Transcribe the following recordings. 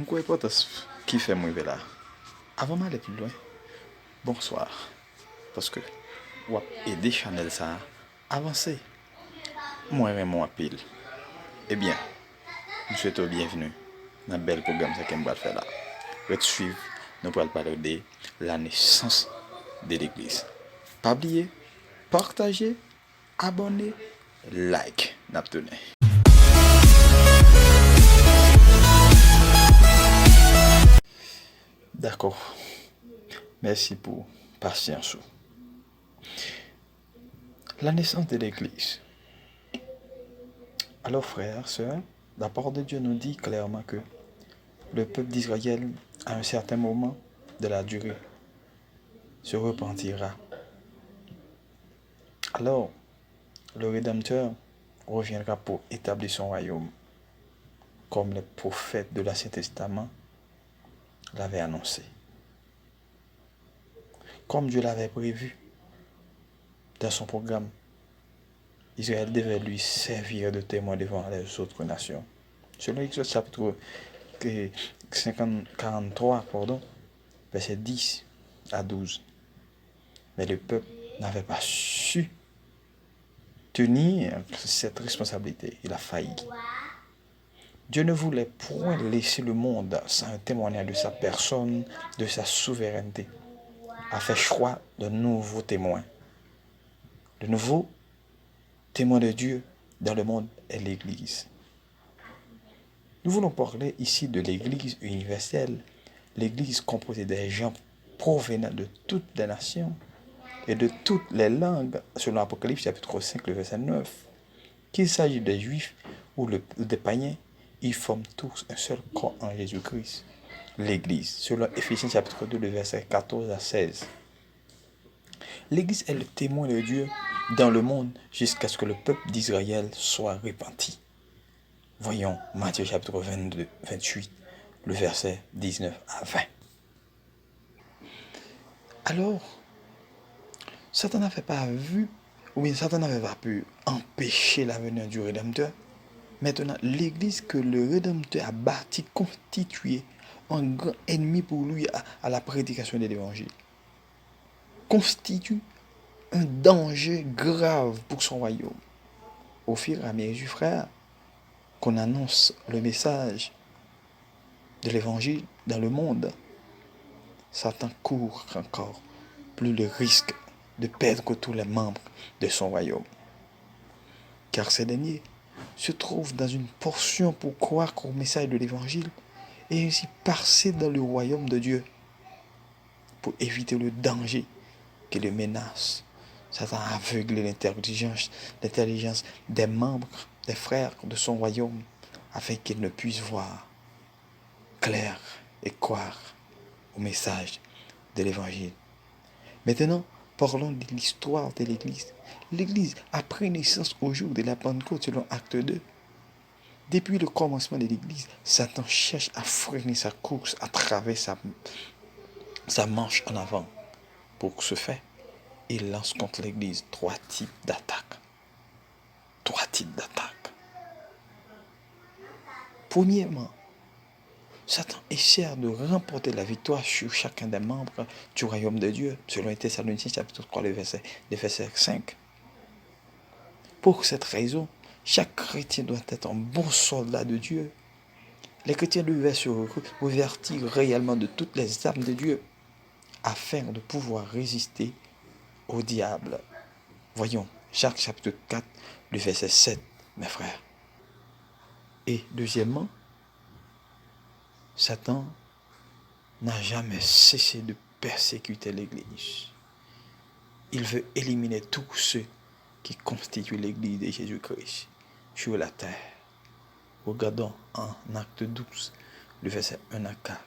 Mkwe potes ki fe mwen ve la. Avant d'aller plus loin, bonsoir. Parce que wap ede chanel ça avancer. Moi même mon pile. Eh bien, je souhaite bienvenue dans le bel programme ça qu'on va faire là. Pour suivre, nous allons parler de la naissance de l'église. Pas oublier, partager, abonner, like, n'abtenez. D'accord. Merci pour patience. La naissance de l'Église. Alors frères, sœurs, la parole de Dieu nous dit clairement que le peuple d'Israël, à un certain moment de la durée, se repentira. Alors, le Rédempteur reviendra pour établir son royaume, comme les prophètes de l'Ancien Testament l'avaient annoncé. Comme Dieu l'avait prévu dans son programme, Israël devait lui servir de témoin devant les autres nations. Selon Exode chapitre 43, verset 10 à 12. Mais le peuple n'avait pas su tenir cette responsabilité. Il a failli. Dieu ne voulait point laisser le monde sans un témoignage de sa personne, de sa souveraineté. A fait choix de nouveaux témoins. De nouveaux témoins de Dieu dans le monde est l'Église. Nous voulons parler ici de l'Église universelle, l'Église composée des gens provenant de toutes les nations et de toutes les langues, selon Apocalypse chapitre 5, le verset 9. Qu'il s'agisse des Juifs ou des païens, ils forment tous un seul corps en Jésus-Christ. L'Église, selon Éphésiens chapitre 2, le verset 14 à 16. L'Église est le témoin de Dieu dans le monde jusqu'à ce que le peuple d'Israël soit repenti. Voyons Matthieu chapitre 22, 28, le verset 19 à 20. Alors, Satan n'avait pas vu, ou bien Satan n'avait pas pu empêcher la venue du Rédempteur. Maintenant, l'Église que le Rédempteur a bâtie constituée un grand ennemi pour lui à la prédication de l'Évangile. Constitue un danger grave pour son royaume. Au fur et à mesure, frères, qu'on annonce le message de l'Évangile dans le monde, Satan court encore plus le risque de perdre tous les membres de son royaume. Car ces derniers se trouvent dans une portion pour croire au message de l'Évangile et ainsi passer dans le royaume de Dieu pour éviter le danger qui le menace. Satan a aveuglé l'intelligence des membres, des frères de son royaume afin qu'ils ne puissent voir clair et croire au message de l'Évangile. Maintenant, parlons de l'histoire de l'Église. L'Église a pris naissance au jour de la Pentecôte selon Acte 2. Depuis le commencement de l'Église, Satan cherche à freiner sa course à travers sa marche en avant. Pour ce faire, il lance contre l'Église trois types d'attaques. Premièrement, Satan essaie de remporter la victoire sur chacun des membres du royaume de Dieu, selon Thessaloniciens chapitre 3, le verset 5. Pour cette raison, chaque chrétien doit être un bon soldat de Dieu. Les chrétiens devaient se revêtir réellement de toutes les armes de Dieu afin de pouvoir résister au diable. Voyons Jacques chapitre 4, le verset 7, mes frères. Et deuxièmement, Satan n'a jamais cessé de persécuter l'Église. Il veut éliminer tous ceux qui constituent l'Église de Jésus-Christ sur la terre. Regardons en Acte 12, le verset 1 à 4.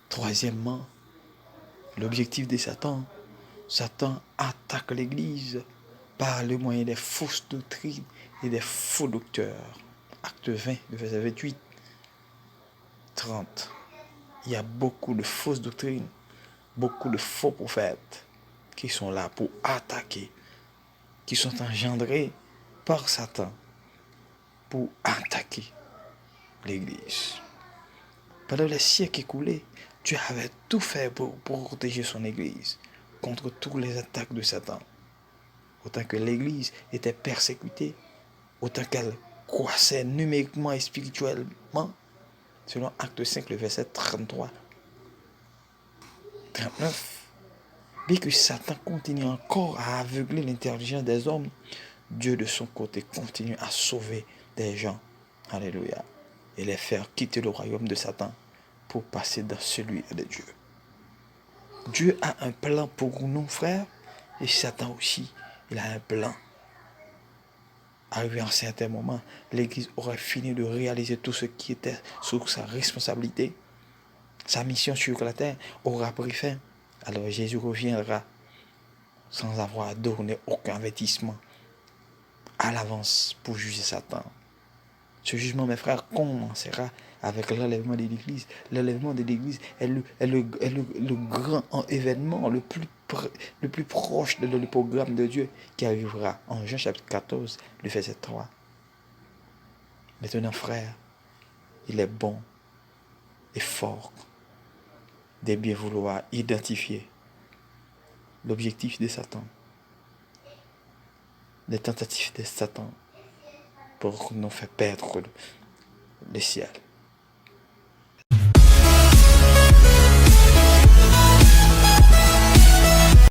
Troisièmement, l'objectif de Satan attaque l'Église par le moyen des fausses doctrines et des faux docteurs. Acte 20, le verset 28, 30. Il y a beaucoup de fausses doctrines, beaucoup de faux prophètes qui sont là pour attaquer, qui sont engendrés par Satan pour attaquer l'Église. Pendant les siècles écoulés, Dieu avait tout fait pour protéger son Église contre toutes les attaques de Satan. Autant que l'Église était persécutée, autant qu'elle croissait numériquement et spirituellement, selon Acte 5, le verset 33, 39. Bien que Satan continue encore à aveugler l'intelligence des hommes, Dieu de son côté continue à sauver des gens. Alléluia. Et les faire quitter le royaume de Satan pour passer dans celui de Dieu. Dieu a un plan pour nous, frères, et Satan aussi, il a un plan. Arrivé à un certain moment, l'Église aurait fini de réaliser tout ce qui était sous sa responsabilité. Sa mission sur la terre aura pris fin. Alors Jésus reviendra sans avoir donné aucun avertissement à l'avance pour juger Satan. Ce jugement, mes frères, commencera avec l'enlèvement de l'Église. L'enlèvement de l'Église est le grand événement le plus proche de programme de Dieu qui arrivera en Jean chapitre 14, le verset 3. Maintenant, frères, il est bon et fort de bien vouloir identifier l'objectif de Satan, les tentatives de Satan pour nous faire perdre le ciel.